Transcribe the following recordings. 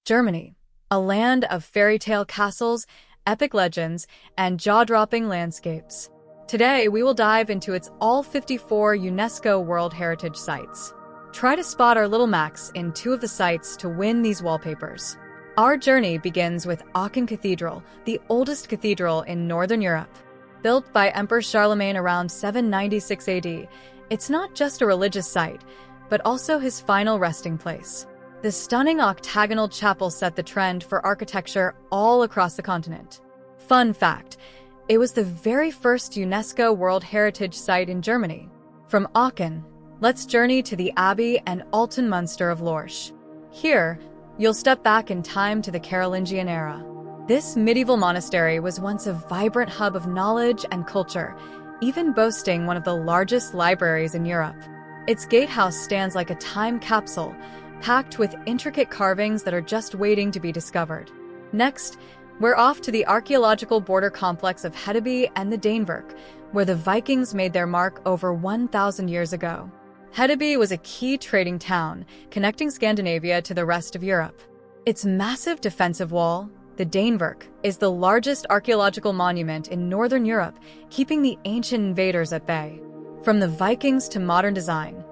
Germany, a land of fairy tale castles, epic legends, and jaw-dropping landscapes. Today, we will dive into its all 54 UNESCO World Heritage Sites. Try to spot our little Max in two of the sites to win these wallpapers. Our journey begins with Aachen Cathedral, the oldest cathedral in Northern Europe. Built by Emperor Charlemagne around 796 AD, it's not just a religious site, but also his final resting place. The stunning octagonal chapel set the trend for architecture all across the continent. Fun fact, it was the very first UNESCO World Heritage Site in Germany. From Aachen, let's journey to the Abbey and Alten Münster of Lorsch. Here, you'll step back in time to the Carolingian era. This medieval monastery was once a vibrant hub of knowledge and culture, even boasting one of the largest libraries in Europe. Its gatehouse stands like a time capsule, packed with intricate carvings that are just waiting to be discovered. Next, we're off to the archaeological border complex of Hedeby and the Danevirke, where the Vikings made their mark over 1,000 years ago. Hedeby was a key trading town, connecting Scandinavia to the rest of Europe. Its massive defensive wall, the Danevirke, is the largest archaeological monument in Northern Europe, keeping the ancient invaders at bay. From the Vikings to modern design,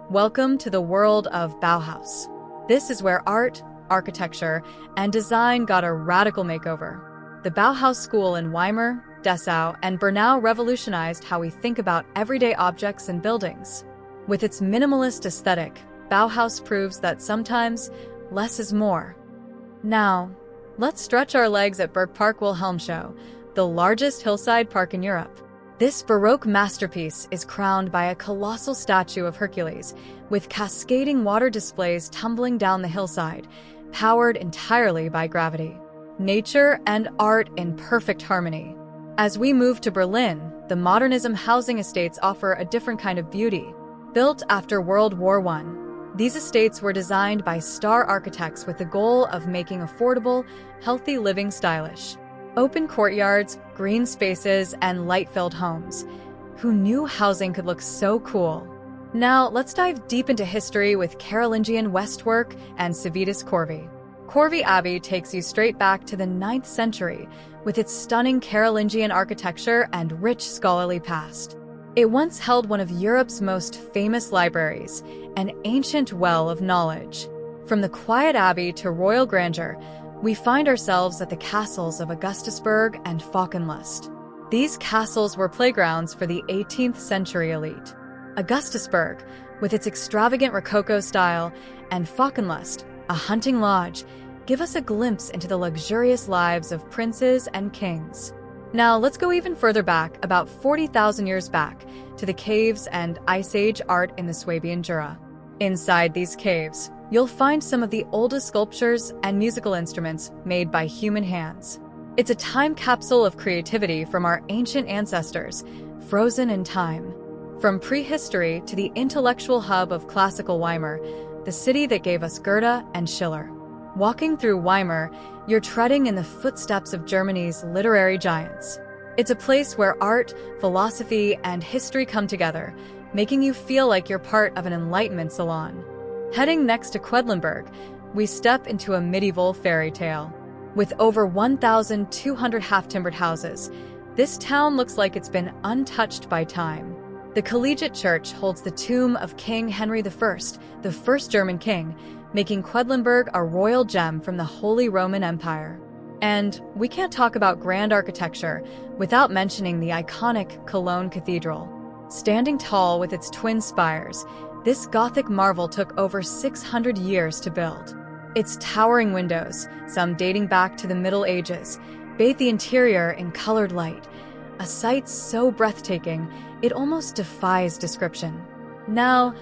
welcome to the world of Bauhaus. This is where art, architecture, and design got a radical makeover. The Bauhaus school in Weimar, Dessau, and Bernau revolutionized how we think about everyday objects and buildings. With its minimalist aesthetic, Bauhaus proves that sometimes less is more. Now, let's stretch our legs at Burgpark Wilhelmshohe, the largest hillside park in Europe. This Baroque masterpiece is crowned by a colossal statue of Hercules, with cascading water displays tumbling down the hillside, powered entirely by gravity. Nature and art in perfect harmony. As we move to Berlin, the modernism housing estates offer a different kind of beauty. Built after World War I, these estates were designed by star architects with the goal of making affordable, healthy living stylish. Open courtyards, green spaces, and light-filled homes. Who knew housing could look so cool? Now, let's dive deep into history with Carolingian Westwork and Civitas Corvi. Corvi Abbey takes you straight back to the 9th century with its stunning Carolingian architecture and rich scholarly past. It once held one of Europe's most famous libraries, an ancient well of knowledge. From the quiet abbey to royal grandeur, we find ourselves at the castles of Augustusburg and Falkenlust. These castles were playgrounds for the 18th century elite. Augustusburg, with its extravagant Rococo style, and Falkenlust, a hunting lodge, give us a glimpse into the luxurious lives of princes and kings. Now let's go even further back, about 40,000 years back, to the caves and Ice Age art in the Swabian Jura. Inside these caves, you'll find some of the oldest sculptures and musical instruments made by human hands. It's a time capsule of creativity from our ancient ancestors, frozen in time. From prehistory to the intellectual hub of classical Weimar, the city that gave us Goethe and Schiller. Walking through Weimar, you're treading in the footsteps of Germany's literary giants. It's a place where art, philosophy, and history come together, making you feel like you're part of an Enlightenment salon. Heading next to Quedlinburg, we step into a medieval fairy tale. With over 1,200 half-timbered houses, this town looks like it's been untouched by time. The Collegiate Church holds the tomb of King Henry I, the first German king, making Quedlinburg a royal gem from the Holy Roman Empire. And we can't talk about grand architecture without mentioning the iconic Cologne Cathedral. Standing tall with its twin spires, this Gothic marvel took over 600 years to build. Its towering windows, some dating back to the Middle Ages, bathe the interior in colored light, a sight so breathtaking it almost defies description. Now,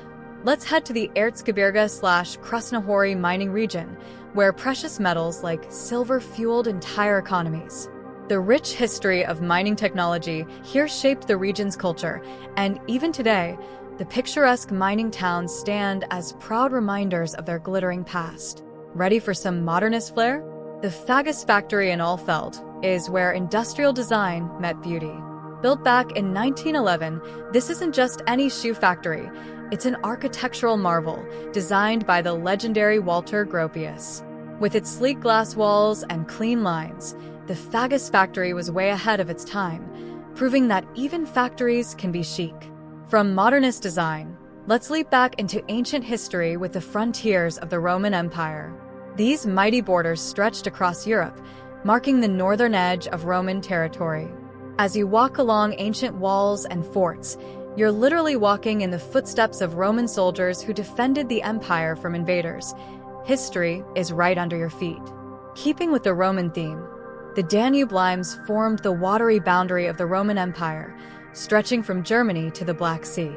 let's head to the Erzgebirge/Krasnohori mining region, where precious metals like silver fueled entire economies. The rich history of mining technology here shaped the region's culture, and even today, the picturesque mining towns stand as proud reminders of their glittering past. Ready for some modernist flair? The Fagus factory in Alfeld is where industrial design met beauty. Built back in 1911, this isn't just any shoe factory. It's an architectural marvel designed by the legendary Walter Gropius. With its sleek glass walls and clean lines, the Fagus factory was way ahead of its time, proving that even factories can be chic. From modernist design, let's leap back into ancient history with the frontiers of the Roman Empire. These mighty borders stretched across Europe, marking the northern edge of Roman territory. As you walk along ancient walls and forts, you're literally walking in the footsteps of Roman soldiers who defended the empire from invaders. History is right under your feet. Keeping with the Roman theme, the Danube limes formed the watery boundary of the Roman Empire, stretching from Germany to the Black Sea.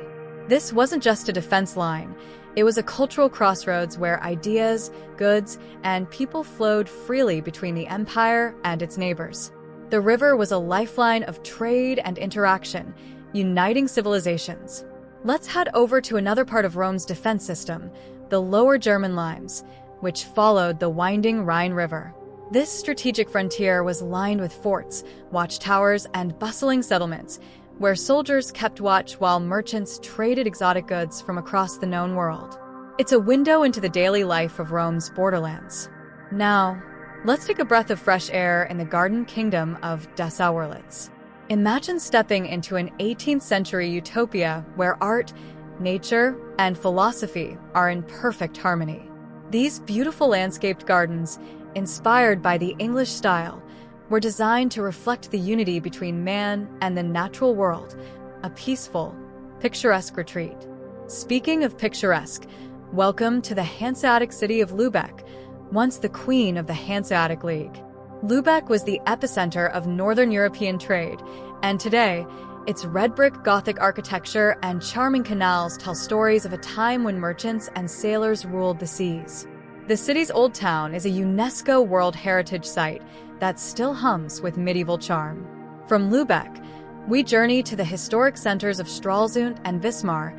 This wasn't just a defense line, it was a cultural crossroads where ideas, goods, and people flowed freely between the empire and its neighbors. The river was a lifeline of trade and interaction, uniting civilizations. Let's head over to another part of Rome's defense system, the Lower German limes, which followed the winding Rhine River. This strategic frontier was lined with forts, watchtowers, and bustling settlements, where soldiers kept watch while merchants traded exotic goods from across the known world. It's a window into the daily life of Rome's borderlands. Now, let's take a breath of fresh air in the garden kingdom of Dessau-Wörlitz. Imagine stepping into an 18th century utopia where art, nature, and philosophy are in perfect harmony. These beautiful landscaped gardens, inspired by the English style, were designed to reflect the unity between man and the natural world, a peaceful, picturesque retreat. Speaking of picturesque, welcome to the Hanseatic city of Lübeck, once the queen of the Hanseatic League. Lübeck was the epicenter of Northern European trade, and today, its red brick Gothic architecture and charming canals tell stories of a time when merchants and sailors ruled the seas. The city's old town is a UNESCO World Heritage Site that still hums with medieval charm. From Lübeck, we journey to the historic centers of Stralsund and Wismar,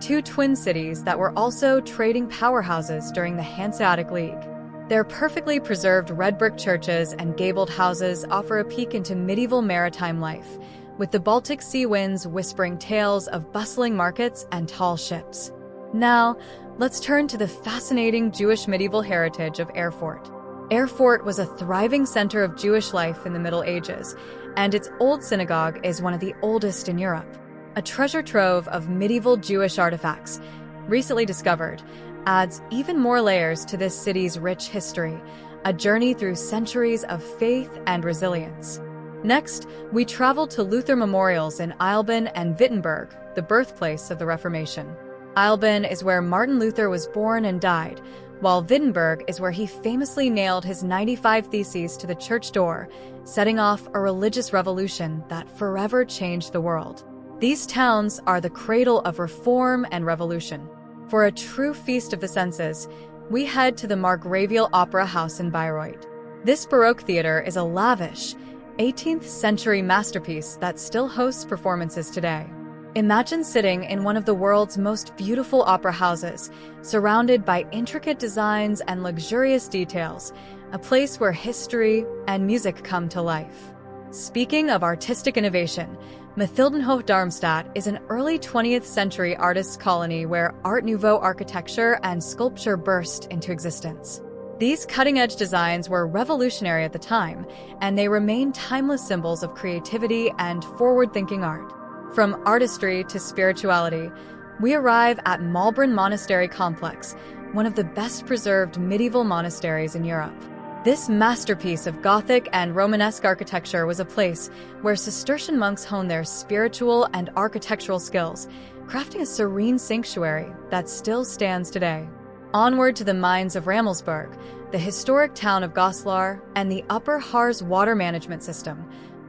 two twin cities that were also trading powerhouses during the Hanseatic League. Their perfectly preserved red brick churches and gabled houses offer a peek into medieval maritime life, with the Baltic Sea winds whispering tales of bustling markets and tall ships. Now, let's turn to the fascinating Jewish medieval heritage of Erfurt. Erfurt was a thriving center of Jewish life in the Middle Ages, and its old synagogue is one of the oldest in Europe. A treasure trove of medieval Jewish artifacts, recently discovered, adds even more layers to this city's rich history, a journey through centuries of faith and resilience. Next, we travel to Luther memorials in Eilben and Wittenberg, the birthplace of the Reformation. Eilben is where Martin Luther was born and died, while Wittenberg is where he famously nailed his 95 Theses to the church door, setting off a religious revolution that forever changed the world. These towns are the cradle of reform and revolution. For a true feast of the senses, we head to the Margravial Opera House in Bayreuth. This Baroque theater is a lavish, 18th century masterpiece that still hosts performances today. Imagine sitting in one of the world's most beautiful opera houses, surrounded by intricate designs and luxurious details, a place where history and music come to life. Speaking of artistic innovation, Mathildenhof Darmstadt is an early 20th century artists' colony where Art Nouveau architecture and sculpture burst into existence. These cutting-edge designs were revolutionary at the time, and they remain timeless symbols of creativity and forward-thinking art. From artistry to spirituality, we arrive at Malbrunn Monastery Complex, one of the best-preserved medieval monasteries in Europe. This masterpiece of Gothic and Romanesque architecture was a place where Cistercian monks honed their spiritual and architectural skills, crafting a serene sanctuary that still stands today. Onward to the mines of Rammelsburg, the historic town of Goslar, and the Upper Harz water management system,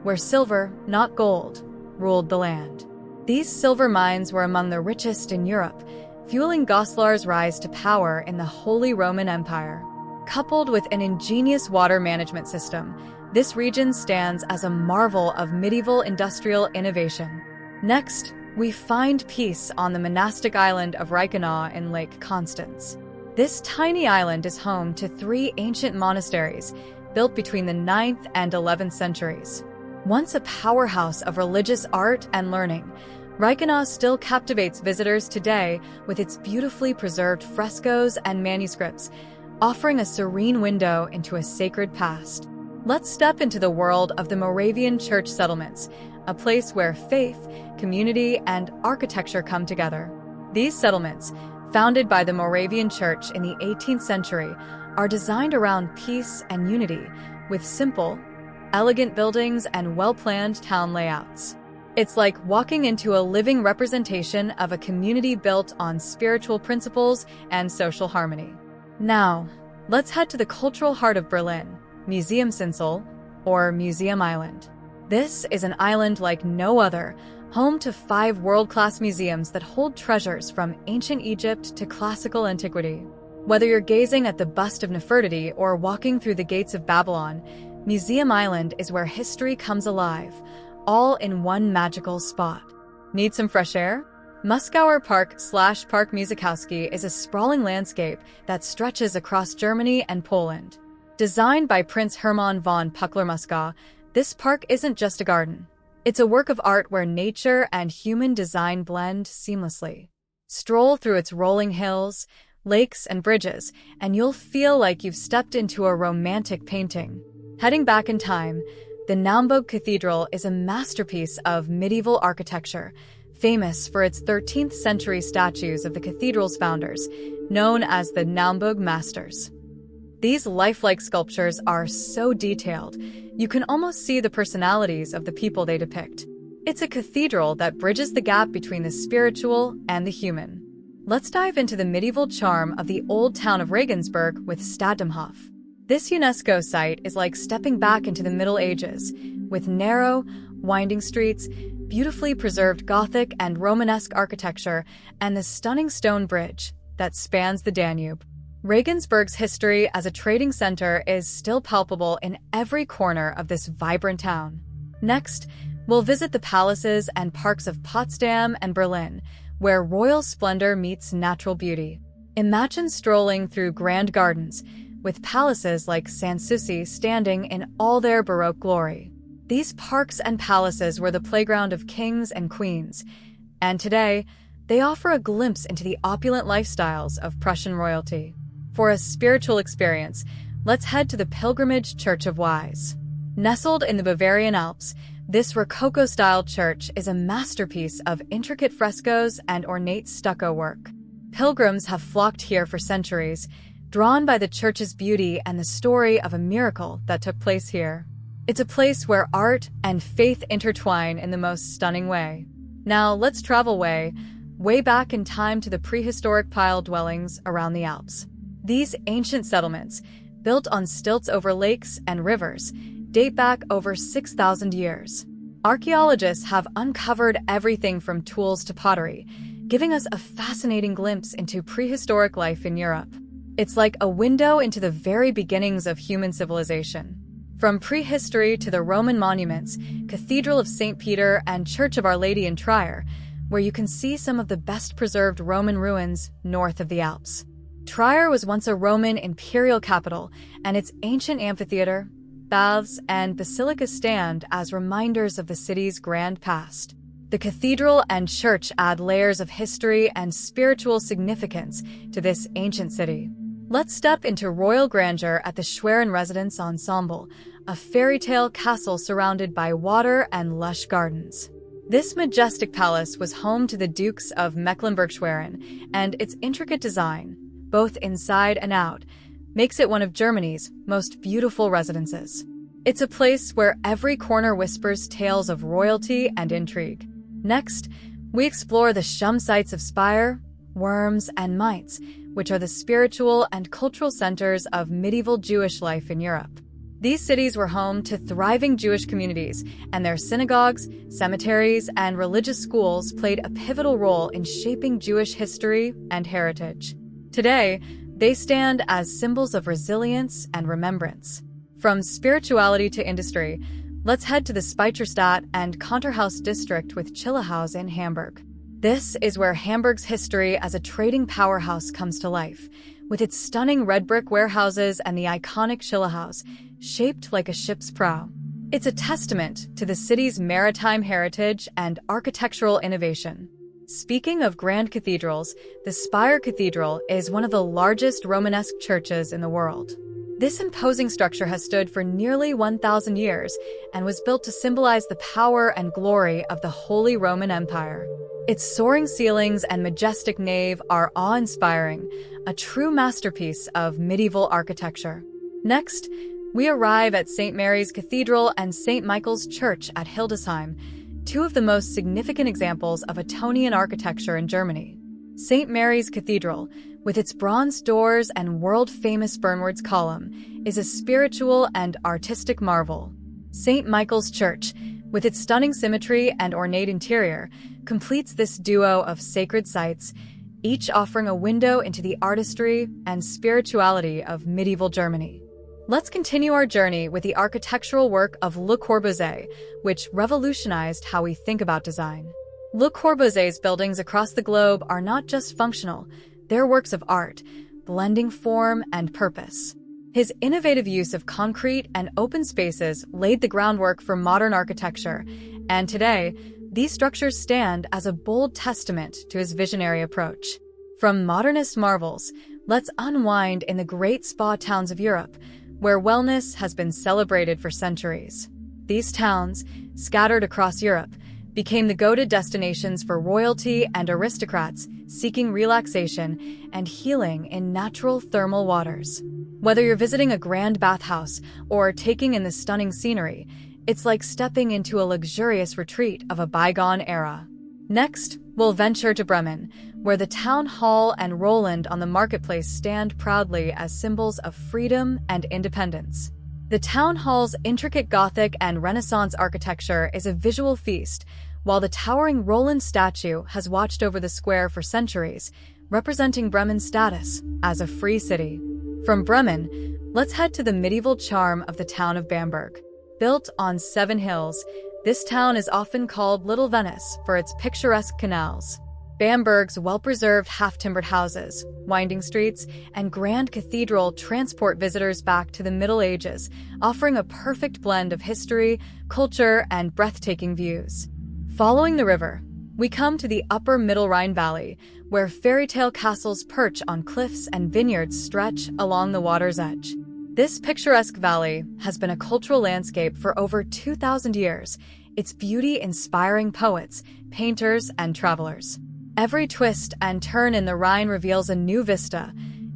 where silver, not gold, ruled the land. These silver mines were among the richest in Europe, fueling Goslar's rise to power in the Holy Roman Empire. Coupled with an ingenious water management system, this region stands as a marvel of medieval industrial innovation. Next, we find peace on the monastic island of Reichenau in Lake Constance. This tiny island is home to 3 ancient monasteries built between the 9th and 11th centuries. Once a powerhouse of religious art and learning, Reichenau still captivates visitors today with its beautifully preserved frescoes and manuscripts, offering a serene window into a sacred past. Let's step into the world of the Moravian church settlements, a place where faith, community, and architecture come together. These settlements, founded by the Moravian Church in the 18th century, are designed around peace and unity, with simple, elegant buildings and well-planned town layouts. It's like walking into a living representation of a community built on spiritual principles and social harmony. Now, let's head to the cultural heart of Berlin, Museumsinsel, or Museum Island. This is an island like no other, home to 5 world-class museums that hold treasures from ancient Egypt to classical antiquity. Whether you're gazing at the bust of Nefertiti or walking through the gates of Babylon, Museum Island is where history comes alive, all in one magical spot. Need some fresh air? Muskauer Park/Park Musikowski is a sprawling landscape that stretches across Germany and Poland. Designed by Prince Hermann von Puckler-Muskau, this park isn't just a garden. It's a work of art where nature and human design blend seamlessly. Stroll through its rolling hills, lakes, and bridges, and you'll feel like you've stepped into a romantic painting. Heading back in time, the Naumburg Cathedral is a masterpiece of medieval architecture, famous for its 13th century statues of the cathedral's founders, known as the Naumburg Masters. These lifelike sculptures are so detailed, you can almost see the personalities of the people they depict. It's a cathedral that bridges the gap between the spiritual and the human. Let's dive into the medieval charm of the old town of Regensburg with Stadtdamhof. This UNESCO site is like stepping back into the Middle Ages, with narrow, winding streets, beautifully preserved Gothic and Romanesque architecture, and the stunning stone bridge that spans the Danube. Regensburg's history as a trading center is still palpable in every corner of this vibrant town. Next, we'll visit the palaces and parks of Potsdam and Berlin, where royal splendor meets natural beauty. Imagine strolling through grand gardens, with palaces like Sanssouci standing in all their Baroque glory. These parks and palaces were the playground of kings and queens, and today, they offer a glimpse into the opulent lifestyles of Prussian royalty. For a spiritual experience, let's head to the Pilgrimage Church of Wise. Nestled in the Bavarian Alps, this Rococo-style church is a masterpiece of intricate frescoes and ornate stucco work. Pilgrims have flocked here for centuries, drawn by the church's beauty and the story of a miracle that took place here. It's a place where art and faith intertwine in the most stunning way. Now let's travel way back in time to the prehistoric pile dwellings around the Alps. These ancient settlements, built on stilts over lakes and rivers, date back over 6,000 years. Archaeologists have uncovered everything from tools to pottery, giving us a fascinating glimpse into prehistoric life in Europe. It's like a window into the very beginnings of human civilization. From prehistory to the Roman monuments, Cathedral of St. Peter and Church of Our Lady in Trier, where you can see some of the best preserved Roman ruins north of the Alps. Trier was once a Roman imperial capital, and its ancient amphitheater, baths, and basilicas stand as reminders of the city's grand past. The cathedral and church add layers of history and spiritual significance to this ancient city. Let's step into royal grandeur at the Schwerin Residence Ensemble, a fairy tale castle surrounded by water and lush gardens. This majestic palace was home to the Dukes of Mecklenburg-Schwerin, and its intricate design, both inside and out, makes it one of Germany's most beautiful residences. It's a place where every corner whispers tales of royalty and intrigue. Next, we explore the Shum sites of Speyer, Worms, and Mainz, which are the spiritual and cultural centers of medieval Jewish life in Europe. These cities were home to thriving Jewish communities, and their synagogues, cemeteries, and religious schools played a pivotal role in shaping Jewish history and heritage. Today, they stand as symbols of resilience and remembrance. From spirituality to industry, let's head to the Speicherstadt and Konterhaus district with Chillehaus in Hamburg. This is where Hamburg's history as a trading powerhouse comes to life, with its stunning red brick warehouses and the iconic Chillehaus, shaped like a ship's prow. It's a testament to the city's maritime heritage and architectural innovation. Speaking of grand cathedrals, the Spire Cathedral is one of the largest Romanesque churches in the world. This imposing structure has stood for nearly 1,000 years and was built to symbolize the power and glory of the Holy Roman Empire. Its soaring ceilings and majestic nave are awe-inspiring, a true masterpiece of medieval architecture. Next, we arrive at St. Mary's Cathedral and St. Michael's Church at Hildesheim, two of the most significant examples of Ettonian architecture in Germany. St. Mary's Cathedral, with its bronze doors and world-famous Bernward's column, is a spiritual and artistic marvel. St. Michael's Church, with its stunning symmetry and ornate interior, completes this duo of sacred sites, each offering a window into the artistry and spirituality of medieval Germany. Let's continue our journey with the architectural work of Le Corbusier, which revolutionized how we think about design. Le Corbusier's buildings across the globe are not just functional, they're works of art, blending form and purpose. His innovative use of concrete and open spaces laid the groundwork for modern architecture, and today, these structures stand as a bold testament to his visionary approach. From modernist marvels, let's unwind in the great spa towns of Europe, where wellness has been celebrated for centuries. These towns, scattered across Europe, became the go-to destinations for royalty and aristocrats seeking relaxation and healing in natural thermal waters. Whether you're visiting a grand bathhouse or taking in the stunning scenery, it's like stepping into a luxurious retreat of a bygone era. Next, we'll venture to Bremen, where the town hall and Roland on the marketplace stand proudly as symbols of freedom and independence. The town hall's intricate Gothic and Renaissance architecture is a visual feast, while the towering Roland statue has watched over the square for centuries, representing Bremen's status as a free city. From Bremen, let's head to the medieval charm of the town of Bamberg. Built on 7 hills, this town is often called Little Venice for its picturesque canals. Bamberg's well-preserved half-timbered houses, winding streets, and grand cathedral transport visitors back to the Middle Ages, offering a perfect blend of history, culture, and breathtaking views. Following the river, we come to the upper Middle Rhine Valley, where fairy-tale castles perch on cliffs and vineyards stretch along the water's edge. This picturesque valley has been a cultural landscape for over 2,000 years, its beauty inspiring poets, painters, and travelers. Every twist and turn in the Rhine reveals a new vista,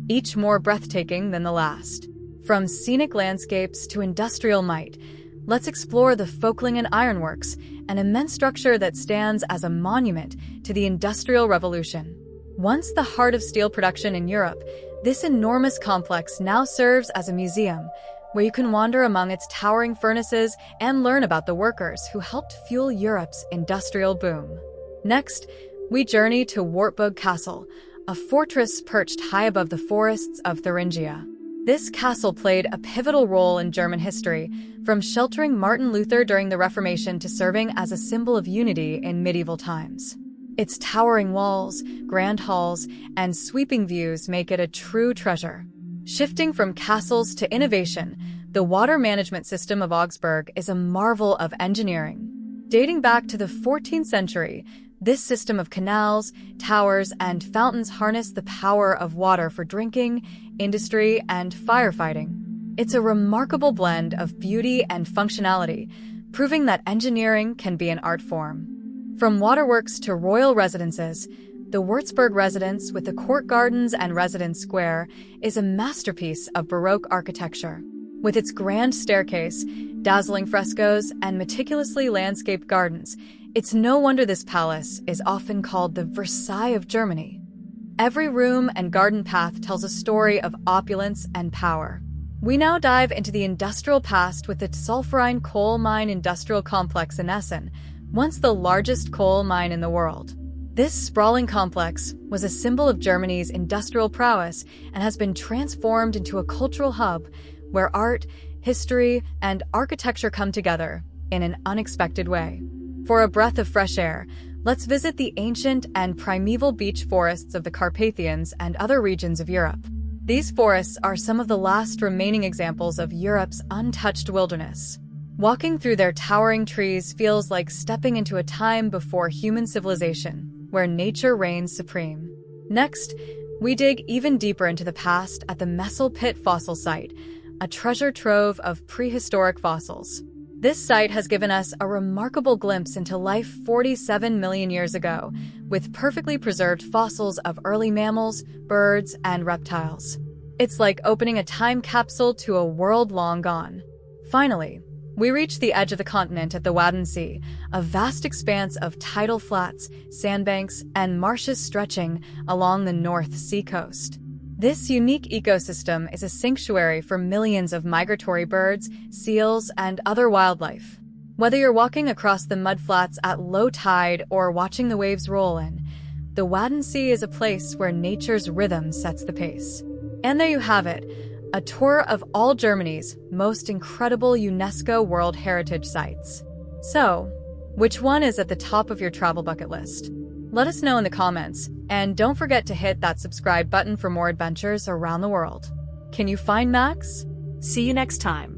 each more breathtaking than the last. From scenic landscapes to industrial might, let's explore the Völklingen Ironworks, an immense structure that stands as a monument to the Industrial Revolution. Once the heart of steel production in Europe, this enormous complex now serves as a museum, where you can wander among its towering furnaces and learn about the workers who helped fuel Europe's industrial boom. Next, we journey to Wartburg Castle, a fortress perched high above the forests of Thuringia. This castle played a pivotal role in German history, from sheltering Martin Luther during the Reformation to serving as a symbol of unity in medieval times. Its towering walls, grand halls, and sweeping views make it a true treasure. Shifting from castles to innovation, the water management system of Augsburg is a marvel of engineering. Dating back to the 14th century, this system of canals, towers, and fountains harness the power of water for drinking, industry, and firefighting. It's a remarkable blend of beauty and functionality, proving that engineering can be an art form. From waterworks to royal residences, the Würzburg residence with the court gardens and residence square is a masterpiece of Baroque architecture. With its grand staircase, dazzling frescoes, and meticulously landscaped gardens, it's no wonder this palace is often called the Versailles of Germany. Every room and garden path tells a story of opulence and power. We now dive into the industrial past with the Sulfurine Coal Mine Industrial Complex in Essen, once the largest coal mine in the world. This sprawling complex was a symbol of Germany's industrial prowess and has been transformed into a cultural hub where art, history, and architecture come together in an unexpected way. For a breath of fresh air, let's visit the ancient and primeval beech forests of the Carpathians and other regions of Europe. These forests are some of the last remaining examples of Europe's untouched wilderness. Walking through their towering trees feels like stepping into a time before human civilization. where nature reigns supreme. Next, we dig even deeper into the past at the Messel Pit Fossil Site, a treasure trove of prehistoric fossils. This site has given us a remarkable glimpse into life 47 million years ago, with perfectly preserved fossils of early mammals, birds, and reptiles. It's like opening a time capsule to a world long gone. Finally, we reach the edge of the continent at the Wadden Sea, a vast expanse of tidal flats, sandbanks, and marshes stretching along the North Sea coast. This unique ecosystem is a sanctuary for millions of migratory birds, seals, and other wildlife. Whether you're walking across the mudflats at low tide or watching the waves roll in, the Wadden Sea is a place where nature's rhythm sets the pace. And there you have it, a tour of all Germany's most incredible UNESCO World Heritage Sites. So, which one is at the top of your travel bucket list? Let us know in the comments, and don't forget to hit that subscribe button for more adventures around the world. Can you find Max? See you next time.